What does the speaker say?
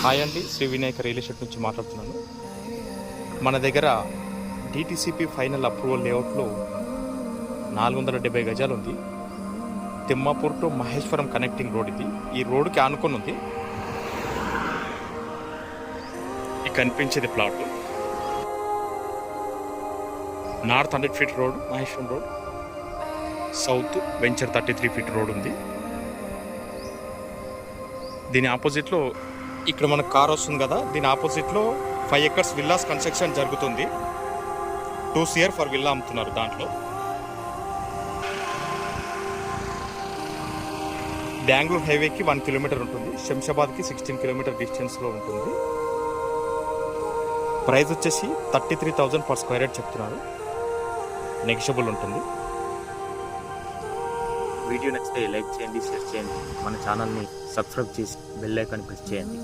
Hi అండి, Shri Vinayaka real estate నుంచి మాట్లాడుతున్నాను. మన దగ్గర డిటిసిపి ఫైనల్ అప్రూవల్ లేఅవుట్లో 470 గజాలు ఉంది. Thimmapur to Maheshwaram connecting road ఇది. ఈ రోడ్డుకి ఆనుకొని ఉంది. ఈ కనిపించేది plot. North 100 feet road Maheshwaram road, south venture 33 feet road ఉంది. దీని ఆపోజిట్లో ఇక్కడ మనకు కార్ వస్తుంది కదా, దీని ఆపోజిట్లో 5 acres విల్లాస్ కన్స్ట్రక్షన్ జరుగుతుంది. 2 CR ఫర్ విల్లా అమ్ముతున్నారు. దాంట్లో బెంగళూరు హైవేకి 1 కిలోమీటర్ ఉంటుంది. శంషాబాద్కి 16 కిలోమీటర్ డిస్టెన్స్లో ఉంటుంది. ప్రైస్ వచ్చేసి 33,000 పర్ స్క్వేర్ యార్డ్ చెప్తున్నారు. నెగిషియబుల్ ఉంటుంది. వీడియో నచ్చితే లైక్ చేయండి, షేర్ చేయండి. మన ఛానల్ని సబ్స్క్రైబ్ చేసి బెల్ ఐకాన్ ప్రెస్ చేయండి.